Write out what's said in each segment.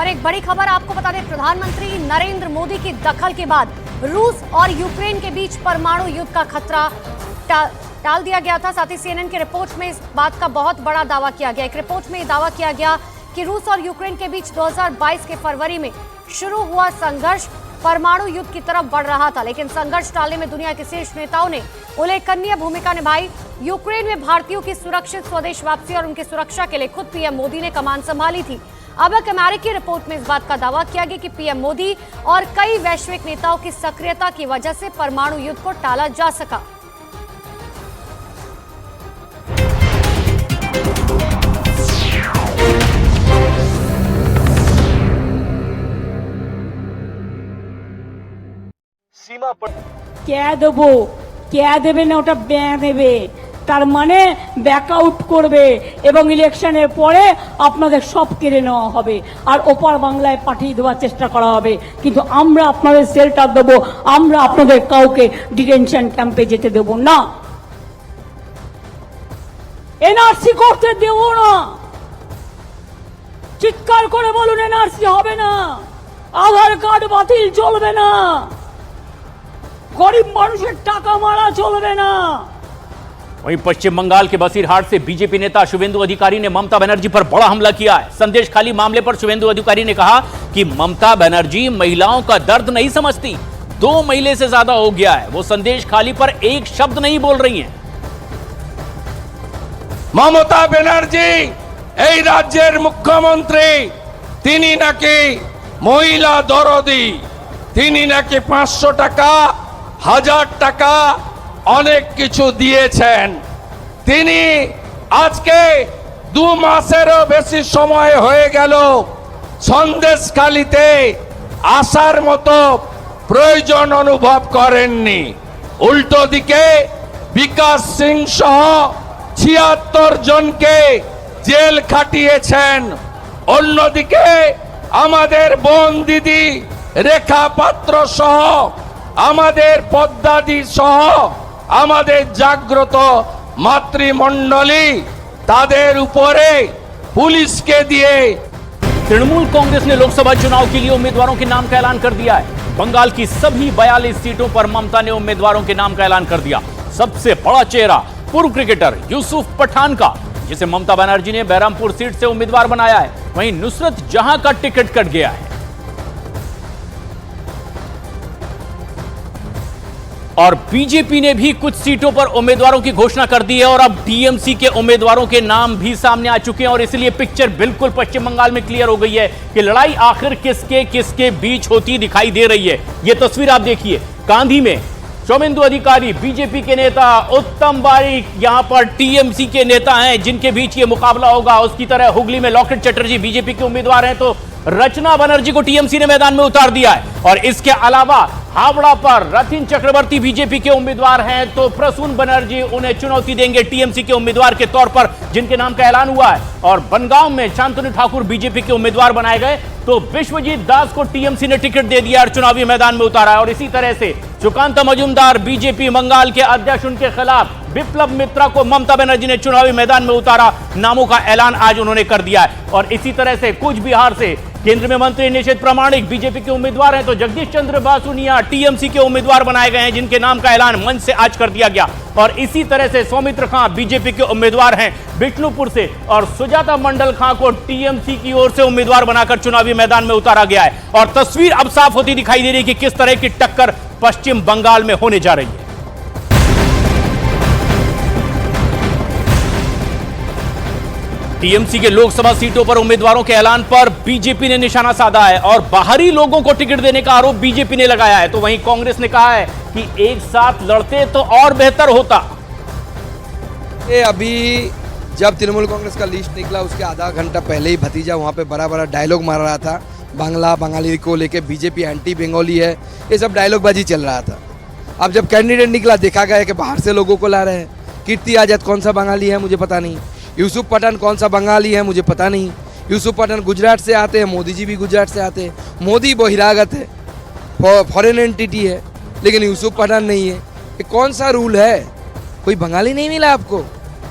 और एक बड़ी खबर आपको बता दें, प्रधानमंत्री नरेंद्र मोदी की दखल के बाद रूस और यूक्रेन के बीच परमाणु युद्ध का खतरा टाल दिया गया था। साथ ही सीएनएन की रिपोर्ट में इस बात का बहुत बड़ा दावा किया गया। एक रिपोर्ट में दावा किया गया कि रूस और यूक्रेन के बीच 2022 के फरवरी में शुरू हुआ संघर्ष परमाणु युद्ध की तरफ बढ़ रहा था, लेकिन संघर्ष टालने में दुनिया के शीर्ष नेताओं ने उल्लेखनीय भूमिका निभाई। यूक्रेन में भारतीयों की सुरक्षित स्वदेश वापसी और उनकी सुरक्षा के लिए खुद पीएम मोदी ने कमान संभाली थी। अब एक अमेरिकी रिपोर्ट में इस बात का दावा किया गया कि पीएम मोदी और कई वैश्विक नेताओं की सक्रियता की वजह से परमाणु युद्ध को टाला जा सका। सीमा पर क्या देबो क्या देबे ना ওটা ব্যাঁ দেবে, তার মানে ব্যাকআউট করবে এবং ইলেকশনের পরে আপনাদের সব কেড়ে নেওয়া হবে আর ওপার বাংলায় পাঠিয়ে দেওয়ার চেষ্টা করা হবে। কিন্তু আমরা আপনাদের শেল্টার দেবো, আমরা আপনাদের কাউকে ডিটেনশন ক্যাম্পে যেতে দেব না, এনআরসি করতে দেব না। চিৎকার করে বলুন এনআরসি হবে না, আধার কার্ড বাতিল চলবে না, गरीब মানুষের টাকা মারা চলবে না। वहीं पश्चिम बंगाल के बसीरहाट से बीजेपी नेता शुभेंदु अधिकारी ने ममता बनर्जी पर बड़ा हमला किया है। संदेश खाली मामले पर शुभेंदु अधिकारी ने कहा कि ममता बनर्जी महिलाओं का दर्द नहीं समझती, 2 महीने से ज्यादा हो गया है वो संदेश खाली पर एक शब्द नहीं बोल रही हैं। ममता बनर्जी এই রাজ্যের মুখ্যমন্ত্রী, তিনি নাকি মহিলা দরদি, তিনি নাকি 500 টাকা 1000 টাকা অনেক কিছু দিয়েছেন। তিনি আজকে 2 মাসেরও বেশি সময় হয়ে গেল সন্দেশখালীতে আসার মতো প্রয়োজন অনুভব করেননি। উল্টো দিকে বিকাশ সিং সহ 76 জনকে জেল খাটিয়েছেন। অন্যদিকে আমাদের বোন দিদি রেখা পাত্র সহ আমাদের পদ্মাদি সহ আমাদের জাগ্রত মাতৃমণ্ডলী তাদের উপরে পুলিশকে দিয়ে। तृणमूल कांग्रेस ने लोकसभा चुनाव के लिए उम्मीदवारों के नाम का ऐलान कर दिया है। बंगाल की सभी 42 सीटों पर ममता ने उम्मीदवारों के नाम का ऐलान कर दिया। सबसे बड़ा चेहरा पूर्व क्रिकेटर यूसुफ पठान का, जिसे ममता बनर्जी ने बहरामपुर सीट से उम्मीदवार बनाया है। वहीं नुसरत जहां का टिकट कट गया है और बीजेपी ने भी कुछ सीटों पर उम्मीदवारों की घोषणा कर दी है और अब टीएमसी के उम्मीदवारों के नाम भी सामने आ चुके हैं और इसलिए पिक्चर बिल्कुल पश्चिम बंगाल में क्लियर हो गई है कि लड़ाई आखिर किसके किसके बीच होती दिखाई दे रही है। यह तस्वीर आप देखिए, कांधी में शुभेंदु अधिकारी बीजेपी के नेता, उत्तम बारिक यहां पर टीएमसी के नेता हैं जिनके बीच ये मुकाबला होगा। उसकी तरह हुगली में लॉकेट चटर्जी बीजेपी के उम्मीदवार हैं, तो रचना बनर्जी को टीएमसी ने मैदान में उतार दिया है। और इसके अलावा हावड़ा पर रथिन चक्रवर्ती बीजेपी के उम्मीदवार हैं, तो प्रसून बनर्जी उन्हें चुनौती देंगे टीएमसी के उम्मीदवार के तौर पर जिनके नाम का ऐलान हुआ है। और बनगांव में शांतनु ठाकुर बीजेपी के उम्मीदवार बनाए गए, तो विश्वजीत दास को टीएमसी ने टिकट दे दिया और चुनावी मैदान में उतारा है। और इसी तरह से सुकांत मजूमदार बीजेपी बंगाल के अध्यक्ष, उनके खिलाफ विप्लव मित्रा को ममता बनर्जी ने चुनावी मैदान में उतारा। नामों का ऐलान आज उन्होंने कर दिया है। और इसी तरह से कूच बिहार से केंद्र में मंत्री निषेध प्रामाणिक बीजेपी के उम्मीदवार हैं, तो जगदीश चंद्र बासुनिया टीएमसी के उम्मीदवार बनाए गए हैं जिनके नाम का ऐलान मंच से आज कर दिया गया। और इसी तरह से सौमित्र खां बीजेपी के उम्मीदवार हैं बिष्णुपुर से, और सुजाता मंडल खां को टीएमसी की ओर से उम्मीदवार बनाकर चुनावी मैदान में उतारा गया है। और तस्वीर अब साफ होती दिखाई दे रही है कि किस तरह की टक्कर पश्चिम बंगाल में होने जा रही है। टीएमसी के लोकसभा सीटों पर उम्मीदवारों के ऐलान पर बीजेपी ने निशाना साधा है और बाहरी लोगों को टिकट देने का आरोप बीजेपी ने लगाया है। तो वहीं कांग्रेस ने कहा है कि एक साथ लड़ते तो और बेहतर होता। अभी जब तृणमूल कांग्रेस का लिस्ट निकला उसके आधा घंटा पहले ही भतीजा वहां पे बड़ा बड़ा डायलॉग मार रहा था, बांग्ला बंगाली को लेके बीजेपी एंटी बंगाली है, ये सब डायलॉगबाजी चल रहा था। अब जब कैंडिडेट निकला देखा गया कि बाहर से लोगों को ला रहे हैं। कीर्ति आजाद कौन सा बंगाली है मुझे पता नहीं, यूसुफ पठान कौन सा बंगाली है मुझे पता नहीं। यूसुफ पठान गुजरात से आते हैं, मोदी जी भी गुजरात से आते हैं। मोदी बहिरागत है, फॉरेन एंटिटी है, लेकिन यूसुफ पठान नहीं है। ये कौन सा रूल है? कोई बंगाली नहीं मिला आपको?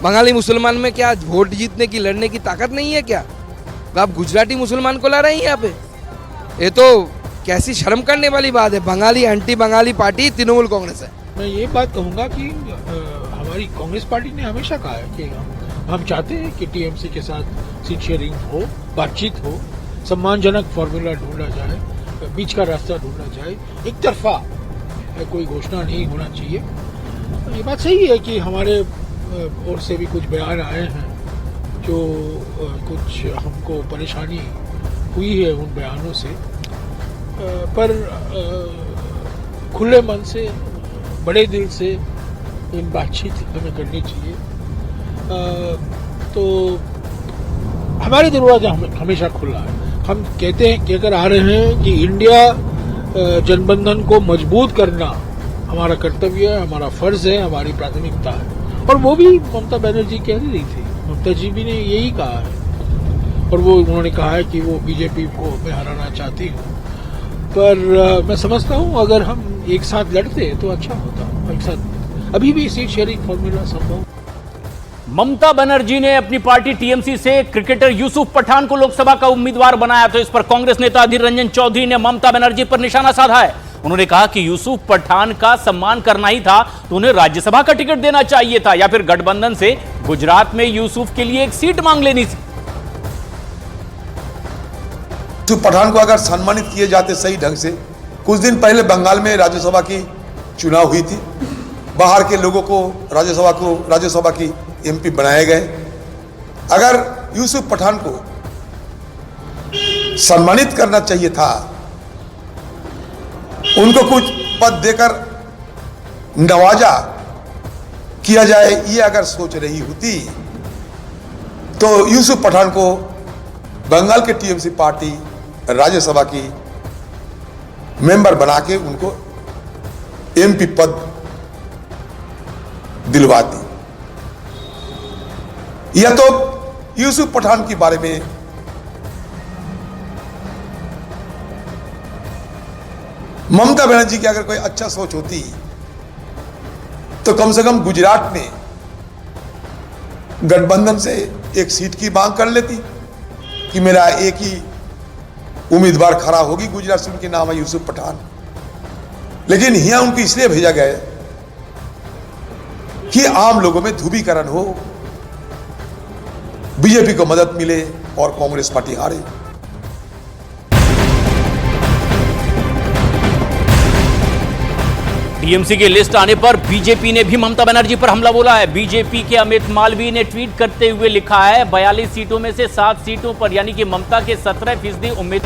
बंगाली मुसलमान में क्या वोट जीतने की लड़ने की ताकत नहीं है क्या? आप गुजराती मुसलमान को ला रहे हैं यहाँ पे। ये तो कैसी शर्म करने वाली बात है। बंगाली एंटी बंगाली पार्टी तृणमूल कांग्रेस है। मैं ये बात कहूँगा कि हमारी कांग्रेस पार्टी ने हमेशा कहा है कि हम चाहते हैं कि टीएमसी के साथ सीट शेयरिंग हो, बातचीत हो, सम्मानजनक फॉर्मूला ढूंढा जाए, बीच का रास्ता ढूंढा जाए। एक तरफा कोई घोषणा नहीं होना चाहिए। ये बात सही है कि हमारे ओर से भी कुछ बयान आए हैं जो कुछ हमको परेशानी हुई है उन बयानों से, पर खुले मन से, बड़े दिल से इन बातचीत हमें करनी चाहिए। तो हमारे दरवाजा हमेशा खुला है। हम कहकर आ रहे हैं कि इंडिया जनबंधन को मजबूत करना हमारा कर्तव्य है, हमारा फर्ज है, हमारी प्राथमिकता है। और वो भी ममता बनर्जी कह रही थी, ममता जी भी ने यही कहा है। और वो उन्होंने कहा है कि वो बीजेपी को मैं हराना चाहती हूँ। पर मैं समझता हूँ अगर हम एक साथ लड़ते तो अच्छा होता। एक साथ अभी भी सीट शेयरिंग फॉर्मूला संभव। ममता बनर्जी ने अपनी पार्टी टीएमसी से क्रिकेटर यूसुफ पठान को लोकसभा का उम्मीदवार बनाया, तो इस पर कांग्रेस नेता अधीर रंजन चौधरी ने ममता बनर्जी पर निशाना साधा है। उन्होंने कहा कि यूसुफ पठान का सम्मान करना ही था तो उन्हें राज्यसभा का टिकट देना चाहिए था, या फिर गठबंधन से गुजरात में यूसुफ के लिए एक सीट मांग लेनी थी। यूसुफ पठान को अगर सम्मानित किए जाते सही ढंग से, कुछ दिन पहले बंगाल में राज्यसभा की चुनाव हुई थी, बाहर के लोगों को राज्यसभा की एमपी बनाए गए। अगर यूसुफ पठान को सम्मानित करना चाहिए था, उनको कुछ पद देकर नवाजा किया जाए, ये अगर सोच रही होती तो यूसुफ पठान को बंगाल के टीएमसी पार्टी राज्यसभा की मेंबर बना के उनको एमपी पद दिलवाती। यह तो यूसुफ पठान के बारे में ममता बनर्जी की अगर कोई अच्छा सोच होती तो कम से कम गुजरात में गठबंधन से एक सीट की मांग कर लेती कि मेरा एक ही उम्मीदवार खड़ा होगी गुजरात से, उनके नाम है यूसुफ पठान। लेकिन यहां उनको इसलिए भेजा गया कि आम लोगों में ध्रुवीकरण हो, बीजेपी को मदद मिले और कांग्रेस पार्टी हारे। टीएमसी की लिस्ट आने पर बीजेपी ने भी ममता बनर्जी पर हमला बोला है। बीजेपी के अमित मालवीय ने ट्वीट करते हुए लिखा है, 42 सीटों में से 7 सीटों पर यानी कि ममता के 17% उम्मीद